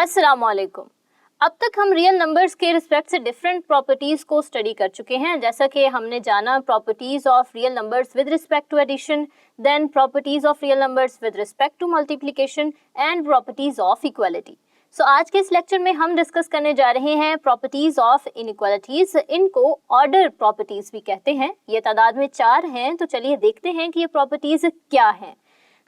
अस्सलाम वालेकुम। अब तक हम रियल नंबर्स के रिस्पेक्ट से डिफरेंट प्रॉपर्टीज को स्टडी कर चुके हैं, जैसा कि हमने जाना properties of real numbers with respect to addition, then properties of real numbers with respect to multiplication and properties of equality. So आज के इस लेक्चर में हम डिस्कस करने जा रहे हैं प्रॉपर्टीज ऑफ इनइक्वालिटीज। इनको ऑर्डर प्रॉपर्टीज भी कहते हैं। ये तादाद में 4 हैं, तो चलिए देखते हैं कि ये प्रॉपर्टीज क्या हैं।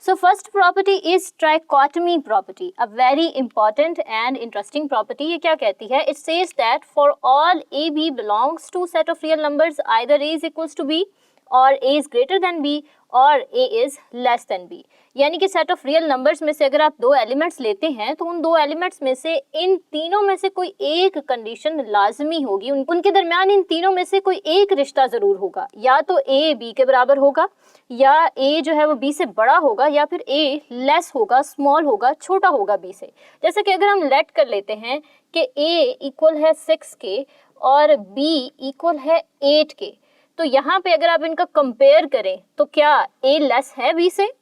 So first property is trichotomy property, a very important and interesting property. ये क्या कहती है? It says that for all a b belongs to set of real numbers, either a is equals to b or a is greater than b और a is less than b। यानी कि set of real numbers में से अगर आप 2 elements लेते हैं तो उन 2 एलिमेंट्स में से इन तीनों में से कोई एक कंडीशन लाजमी होगी, उनके दरमियान इन तीनों में से कोई एक रिश्ता ज़रूर होगा। या तो a b के बराबर होगा, या a जो है वो b से बड़ा होगा, या फिर a लेस होगा, स्मॉल होगा, छोटा होगा b से। जैसे कि अगर हम लेट कर लेते हैं कि a इक्वल है 6 के और b इक्वल है 8 के, तो यहाँ पे अगर आप इनका कंपेयर करें तो क्या a लेस है b से?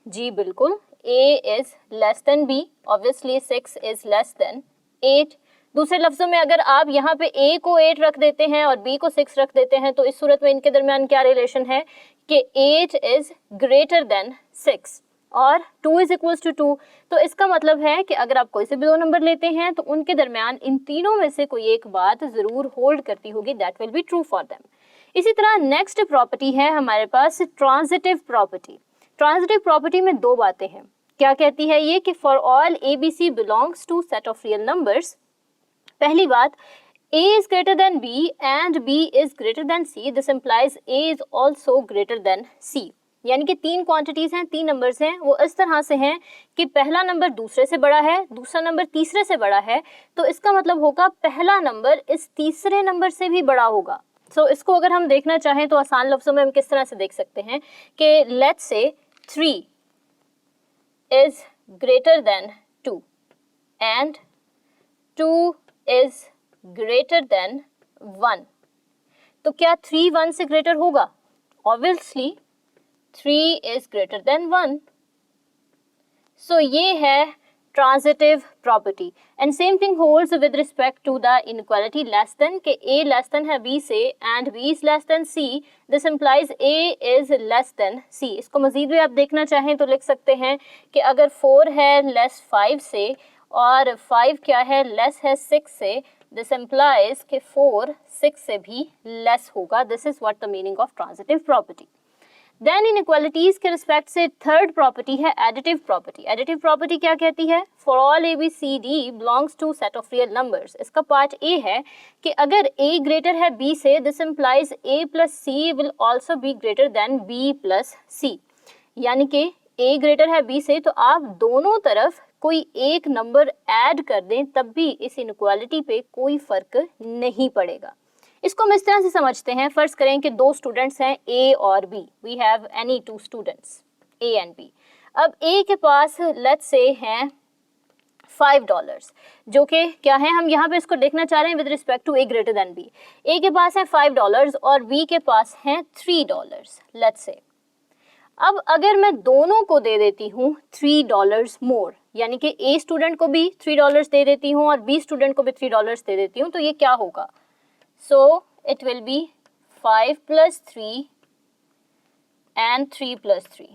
जी बिल्कुल, a is less than b, obviously 6 is less then 8। दूसरे लफ्जों में अगर आप यहाँ पे a को 8 रख देते हैं और b को 6 रख देते हैं तो इस सूरत में इनके दरमियान क्या रिलेशन है कि 8 इज ग्रेटर देन 6 और 2 इज इक्वल्स टू 2। तो इसका मतलब है कि अगर आप कोई से भी 2 नंबर लेते हैं तो उनके दरमियान इन तीनों में से कोई एक बात ज़रूर होल्ड करती होगी, that will be true for them. इसी तरह नेक्स्ट प्रॉपर्टी है हमारे पास ट्रांजिटिव प्रॉपर्टी। ट्रांजिटिव प्रॉपर्टी में 2 बातें हैं। क्या कहती है ये कि for all A B C belongs to set of real numbers, पहली बात a is greater than b and b is greater than c, this implies a is also greater than c। यानी कि 3 क्वांटिटीज हैं, 3 numbers हैं, वो इस तरह से हैं कि पहला नंबर दूसरे से बड़ा है, दूसरा नंबर तीसरे से बड़ा है, तो इसका मतलब होगा पहला नंबर इस तीसरे नंबर से भी बड़ा होगा। सो इसको अगर हम देखना चाहें तो आसान लफ्जों में हम किस तरह से देख सकते हैं कि लेट्स से 3 is greater than 2 and 2 is greater than 1, तो क्या 3 1 से ग्रेटर होगा? Obviously 3 is greater than 1। So ये है transitive property. And same thing holds with respect to the inequality less than, के a लेस देन है b से and b is less than c, this implies a is less than c। इसको मजीद भी आप देखना चाहें तो लिख सकते हैं कि अगर 4 है लेस 5 से और 5 क्या है लेस है 6 से, दिस इम्प्लाइज कि 4 6 से भी लेस होगा। This is what the meaning of transitive property. Then inequalities के रिस्पेक्ट से थर्ड प्रॉपर्टी है एडिटिव प्रॉपर्टी। एडिटिव प्रॉपर्टी क्या कहती है? For all A B C D belongs to set of real numbers. इसका पार्ट ए है कि अगर a ग्रेटर है b से, this implies a plus C will also be greater than b plus C. यानी कि a ग्रेटर है b से तो आप दोनों तरफ कोई एक नंबर ऐड कर दें तब भी इस इनइक्वालिटी पे कोई फर्क नहीं पड़ेगा। इसको हम इस तरह से समझते हैं, फर्ज करें कि 2 स्टूडेंट्स हैं A और B, we have any 2 students A and B। अब A के पास लेट्स से हैं $5, जो कि क्या है, हम यहाँ पे इसको देखना चाह रहे हैं with respect to A greater than B। A के पास है $5 और B के पास हैं $3 लेट्स से। अब अगर मैं दोनों को दे देती हूँ $3 मोर, यानी कि A स्टूडेंट को भी $3 दे देती हूँ और B स्टूडेंट को भी $3 दे देती हूँ, तो ये क्या होगा? So it will be 5 plus 3 and 3 plus 3.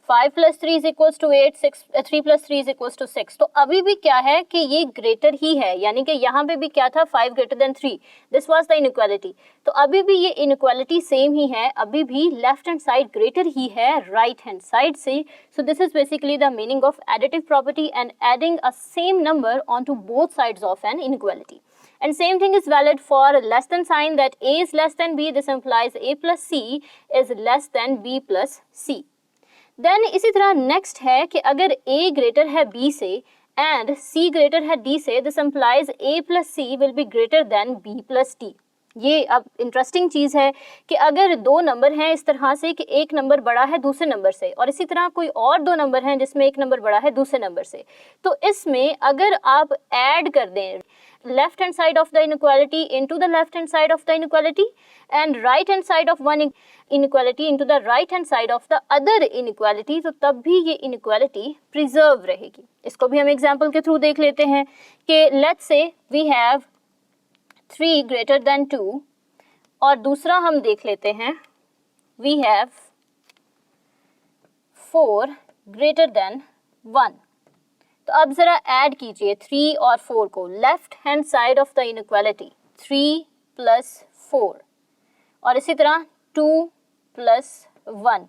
5 plus 3 is equals to 8, 3 plus 3 is equals to 6। तो अभी भी क्या है कि ये ग्रेटर ही है, यानी कि यहाँ पे भी क्या था 5 greater than 3, this was the inequality. तो अभी भी ये इनइक्वालिटी सेम ही है, अभी भी लेफ्ट हैंड साइड ग्रेटर ही है राइट हैंड साइड से। So this is basically the meaning of additive property and adding a same number on to both sides of an inequality. And same thing is valid for less than sign, that a is less than b, this implies a plus c is less than b plus c। Then इसी तरह next है कि अगर a greater है b से and c greater है d से, this implies a plus c will be greater than b plus d। ये अब इंटरेस्टिंग चीज़ है कि अगर दो नंबर हैं इस तरह से कि एक नंबर बड़ा है दूसरे नंबर से, और इसी तरह कोई और दो नंबर हैं जिसमें एक नंबर बड़ा है दूसरे नंबर से, तो इसमें अगर आप ऐड कर दें left hand side of the inequality into the left hand side of the inequality and right hand side of one inequality into the right hand side of the other inequality, तो तब भी ये inequality preserve रहेगी। इसको भी हम example के through देख लेते हैं कि let's say we have 3 greater than 2, और दूसरा हम देख लेते हैं we have 4 greater than 1। तो अब ज़रा ऐड कीजिए 3 और 4 को, left hand side of the inequality 3 + 4 और इसी तरह 2 + 1।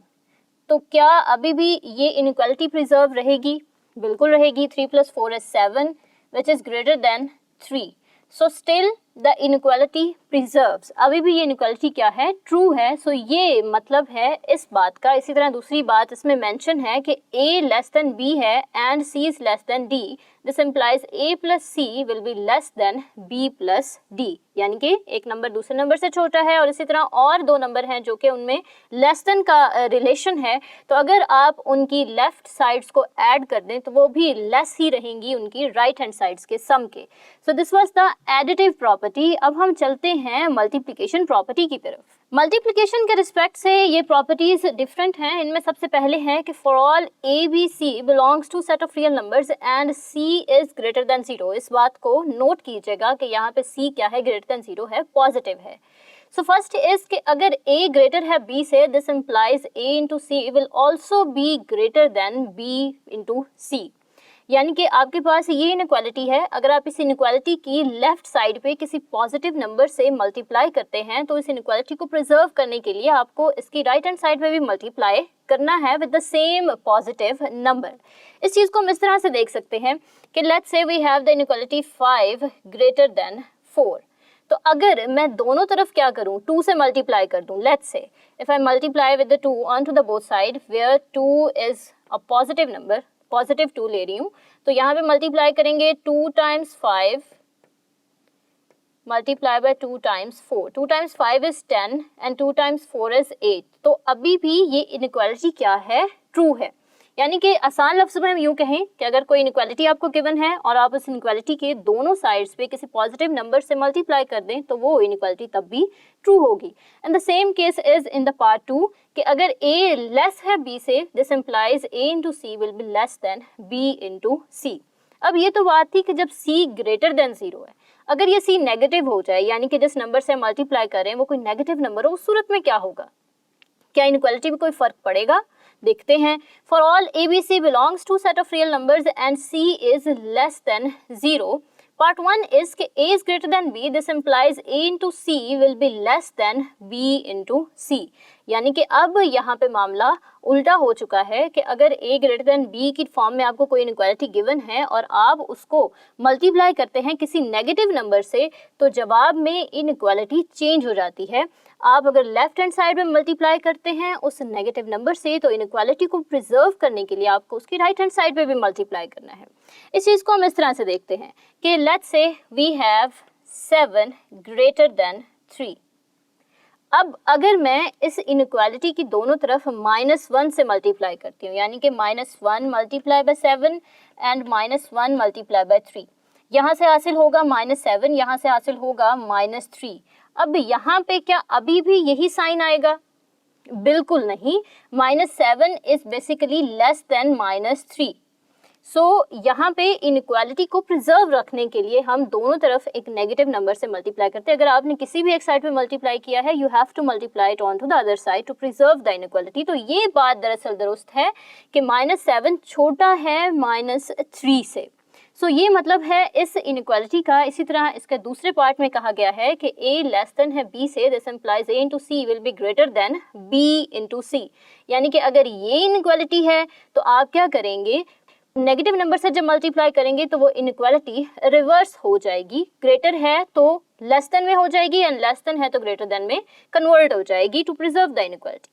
तो क्या अभी भी ये इनइक्वालिटी प्रिजर्व रहेगी? बिल्कुल रहेगी। 3 + 4 is 7 which is greater than 3। So still the inequality preserves, अभी भी ये इनइक्वालिटी क्या है? ट्रू है। सो ये मतलब है इस बात का। इसी तरह दूसरी बात इसमें मेंशन है कि a लेस देन b है and c is less then d, this implies a + c will be less than b + d, यानी कि एक नंबर दूसरे नंबर से छोटा है और इसी तरह और दो नंबर हैं जो कि उनमें लेस देन का रिलेशन है। तो अगर आप उनकी लेफ्ट साइड्स को ऐड कर दें तो वो भी लेस ही रहेंगी उनकी राइट हैंड साइड्स के सम के। So this was the additive property. अब हम चलते हैं मल्टीप्लिकेशन प्रॉपर्टी की तरफ। मल्टीप्लिकेशन के रिस्पेक्ट से ये प्रॉपर्टीज डिफरेंट हैं। इनमें सबसे पहले है कि for all A B C belongs to set of real numbers and C is greater than 0। इस बात को नोट कीजिएगा कि यहाँ पे सी क्या है? ग्रेटर देन 0 है, पॉजिटिव है। सो फर्स्ट इज कि अगर a ग्रेटर है b से, this implies a into C will also be greater than b into सी, यानी कि आपके पास ये इनइक्वालिटी है। अगर आप इस इनइक्वालिटी की लेफ्ट साइड पे किसी पॉजिटिव नंबर से मल्टीप्लाई करते हैं तो इस इनइक्वालिटी को प्रिजर्व करने के लिए आपको इसकी राइट हैंड साइड पे भी मल्टीप्लाई करना है with the same positive number. इस चीज़ को हम इस तरह से देख सकते हैं कि let's say we have the inequality 5 greater than 4। तो अगर मैं दोनों तरफ क्या करूं? 2 से मल्टीप्लाई कर दूं। Let's say if I multiply with the 2 on to the both side where 2 is a positive number, positive 2 ले रही हूँ, तो यहाँ पे मल्टीप्लाई करेंगे 2 × 5 multiply by 2 × 4। 2 × 5 is 10 and 2 × 4 is 8। तो अभी भी ये इनइक्वालिटी क्या है? ट्रू है। यानी कि आसान लफ्ज़ में हम यूँ कहें कि अगर कोई इनइक्वालिटी आपको गिवन है और आप उस इनइक्वालिटी के दोनों साइड्स पे किसी पॉजिटिव नंबर से मल्टीप्लाई कर दें तो वो इनइक्वालिटी तब भी ट्रू होगी। And the same case is in the part 2 कि अगर a लेस है b से, this implies a into C will be less than b into C. अब ये तो बात थी कि जब c ग्रेटर देन 0 है। अगर ये c नेगेटिव हो जाए, यानी कि जिस नंबर से मल्टीप्लाई कर रहे हैं वो कोई नेगेटिव नंबर हो, उस सूरत में क्या होगा? क्या इनइक्वालिटी में कोई फ़र्क पड़ेगा? देखते हैं। For all A B C belongs to set of real numbers and C is less than 0। Part 1 is कि a is greater than b, this implies a into C will be less than b into सी, यानी कि अब यहाँ पे मामला उल्टा हो चुका है कि अगर a ग्रेटर देन b की फॉर्म में आपको कोई इनइक्वालिटी गिवन है और आप उसको मल्टीप्लाई करते हैं किसी नेगेटिव नंबर से, तो जवाब में इनइक्वालिटी चेंज हो जाती है। आप अगर लेफ्ट हैंड साइड में मल्टीप्लाई करते हैं उस नेगेटिव नंबर से, तो इनइक्वालिटी को प्रिजर्व करने के लिए आपको उसकी राइट हैंड साइड पे भी मल्टीप्लाई करना है। इस चीज़ को हम इस तरह से देखते हैं कि let's say we have 7 greater than 3। अब अगर मैं इस इनइक्वालिटी की दोनों तरफ -1 से मल्टीप्लाई करती हूँ, यानी कि -1 multiply by 7 and -1 multiply by 3, यहाँ से हासिल होगा -7, यहाँ से हासिल होगा -3। अब यहाँ पे क्या अभी भी यही साइन आएगा? बिल्कुल नहीं। -7 इज बेसिकली लेस देन -3। सो यहाँ पे इनइक्वालिटी को प्रिजर्व रखने के लिए हम दोनों तरफ एक नेगेटिव नंबर से मल्टीप्लाई करते हैं। अगर आपने किसी भी एक साइड पे मल्टीप्लाई किया है, you have to multiply it on to the other side to preserve the inequality. तो ये बात दरअसल दुरुस्त है कि -7 छोटा है -3 से। सो ये मतलब है इस इनइक्वालिटी का। इसी तरह इसके दूसरे पार्ट में कहा गया है कि a लेस देन है b से, this implies a into C will be greater than b into सी, यानी कि अगर ये इनइक्वालिटी है तो आप क्या करेंगे? नेगेटिव नंबर से जब मल्टीप्लाई करेंगे तो वो इनइक्वालिटी रिवर्स हो जाएगी। ग्रेटर है तो लेस देन में हो जाएगी एंड लेस देन है तो ग्रेटर देन में कन्वर्ट हो जाएगी टू प्रिजर्व द इनइक्वालिटी।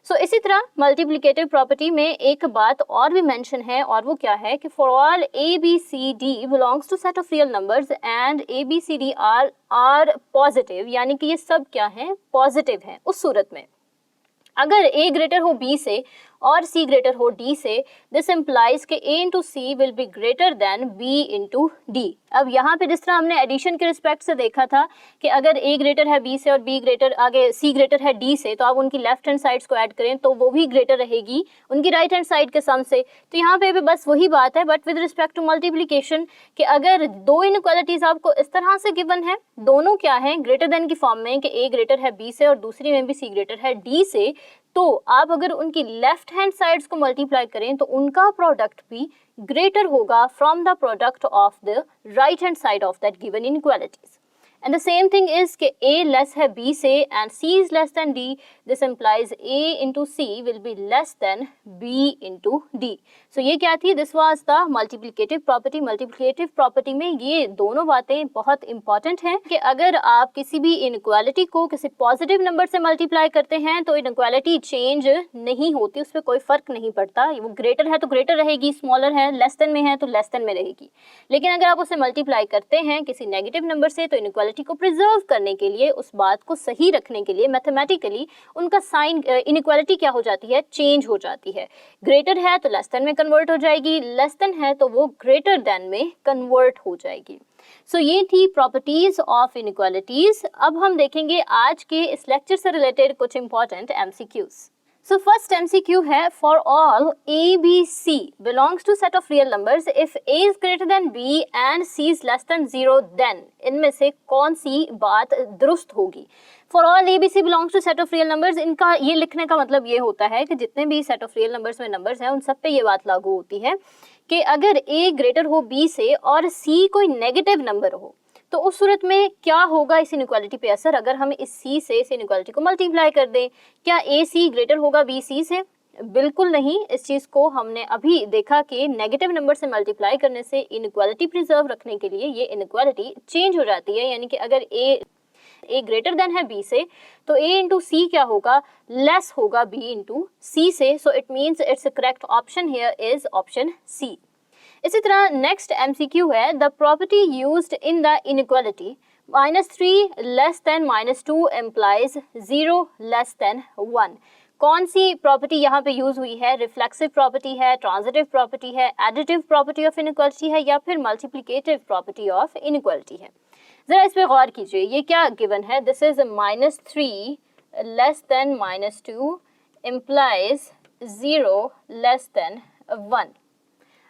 सो इसी तरह मल्टीप्लिकेटिव प्रॉपर्टी में एक बात और भी मेंशन है, और वो क्या है कि for all A B C D belongs to set of real numbers and a B C d are positive, यानी कि ये सब क्या है, पॉजिटिव है। उस सूरत में अगर a ग्रेटर हो b से और c ग्रेटर हो d से, दिस इम्प्लाइज कि a into C will be greater than b into d. अब यहाँ पे जिस तरह हमने एडिशन के रिस्पेक्ट से देखा था कि अगर a ग्रेटर है b से और b ग्रेटर आगे c ग्रेटर है d से, तो आप उनकी लेफ्ट हैंड साइड्स को ऐड करें तो वो भी ग्रेटर रहेगी उनकी राइट हैंड साइड के सम से। तो यहाँ पे भी बस वही बात है, but with respect to multiplication कि अगर दो इनइक्वालिटीज आपको इस तरह से गिवन है, दोनों क्या है, ग्रेटर देन की फॉर्म में कि a ग्रेटर है b से और दूसरी में भी c ग्रेटर है d से, तो आप अगर उनकी लेफ्ट हैंड साइड्स को मल्टीप्लाई करें तो उनका प्रोडक्ट भी ग्रेटर होगा from the product of the right hand side of that given inequalities. And the same thing is कि a लेस है b से and c is less then d, this implies a into c will be less than b into d। सो ये क्या थी, this was the multiplicative property. Multiplicative property में ये दोनों बातें बहुत इंपॉर्टेंट हैं कि अगर आप किसी भी इनइक्वालिटी को किसी पॉजिटिव नंबर से मल्टीप्लाई करते हैं तो इनइक्वालिटी चेंज नहीं होती, उस पर कोई फर्क नहीं पड़ता। वो ग्रेटर है तो ग्रेटर रहेगी, स्मॉलर है लेस देन में है तो लेस देन में रहेगी। लेकिन अगर आप उसे मल्टीप्लाई करते हैं किसी नेगेटिव नंबर से तो इनइक्वालिटी को प्रिजर्व करने के लिए, उस बात को सही रखने के लिए मैथमेटिकली उनका साइन इनइक्वालिटी क्या हो जाती है, चेंज हो जाती है। ग्रेटर है तो लेस देन में कन्वर्ट हो जाएगी, लेस देन है तो वो ग्रेटर देन में कन्वर्ट हो जाएगी। सो ये थी प्रॉपर्टीज ऑफ इनइक्वालिटीज। अब हम देखेंगे आज के इस लेक्चर से रिलेटेड कुछ important MCQs. So first MCQ है, for all A B C belongs to set of real numbers if a is greater than b and C is less than 0, then इनमें से कौन सी बात दुरुस्त होगी। For all A B C belongs to set of real numbers, इनका ये लिखने का मतलब ये होता है कि जितने भी सेट ऑफ रियल नंबर्स में नंबर्स हैं उन सब पे ये बात लागू होती है कि अगर a ग्रेटर हो b से और c कोई नेगेटिव नंबर हो तो उस सूरत में क्या होगा इस इनइक्वालिटी पे असर, अगर हम इस c से इस इनइक्वालिटी को मल्टीप्लाई कर दें। क्या a c ग्रेटर होगा b c से? बिल्कुल नहीं। इस चीज़ को हमने अभी देखा कि नेगेटिव नंबर से मल्टीप्लाई करने से इनइक्वालिटी प्रिजर्व रखने के लिए ये इनइक्वालिटी चेंज हो जाती है, यानी कि अगर a ग्रेटर देन है b से तो a इंटू सी क्या होगा, लेस होगा b इंटू सी से। So it means it's correct option here is option c. इसी तरह नेक्स्ट एमसीक्यू है, the property used in the inequality -3 less than -2 implies 0 less than 1। कौन सी प्रॉपर्टी यहाँ पे यूज हुई है, रिफ्लेक्सिव प्रॉपर्टी है, ट्रांजिटिव प्रॉपर्टी है, एडिटिव प्रॉपर्टी ऑफ इनइक्वालिटी है, या फिर मल्टीप्लिकेटिव प्रॉपर्टी ऑफ इनइक्वालिटी है। जरा इस पे गौर कीजिए, ये क्या गिवन है, this is -3 less than -2 implies 0 less than 1।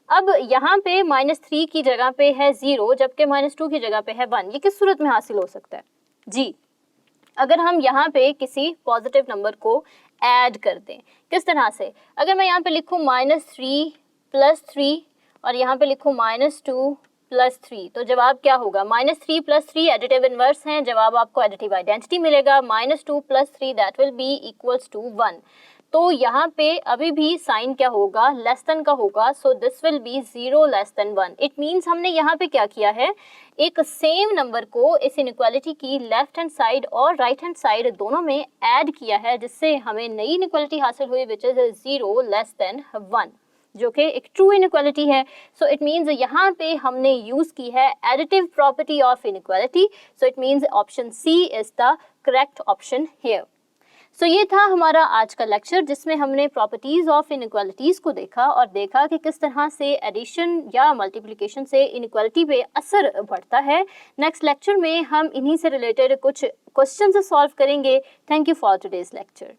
अब यहाँ पे -3 की जगह पे है 0 जबकि -2 की जगह पे है 1। ये किस सूरत में हासिल हो सकता है जी, अगर हम यहाँ पे किसी पॉजिटिव नंबर को ऐड कर दें। किस तरह से, अगर मैं यहाँ पे लिखूँ -3 + 3 और यहाँ पे लिखूँ -2 + 3, तो जवाब क्या होगा, -3 + 3 एडिटिव इनवर्स हैं, जवाब आपको एडिटिव आइडेंटिटी मिलेगा, -2 + 3 that will be equals to 1। तो यहाँ पे अभी भी साइन क्या होगा, लेस देन का होगा, so this will be 0 less than 1। It means हमने यहाँ पे क्या किया है, एक सेम नंबर को इस इनइक्वालिटी की लेफ्ट हैंड साइड और राइट हैंड साइड दोनों में ऐड किया है, जिससे हमें नई इनइक्वालिटी हासिल हुई विच इज 0 लेस देन 1, जो कि एक ट्रू इनइक्वालिटी है। सो इट मीन्स यहाँ पे हमने यूज की है additive property of inequality. So it means option c is the correct option here. So ये था हमारा आज का लेक्चर, जिसमें हमने प्रॉपर्टीज ऑफ इनइक्वालिटीज़ को देखा और देखा कि किस तरह से एडिशन या मल्टीप्लिकेशन से इनइक्वालिटी पे असर पड़ता है। नेक्स्ट लेक्चर में हम इन्हीं से रिलेटेड कुछ क्वेश्चन सॉल्व करेंगे। Thank you for today's lecture.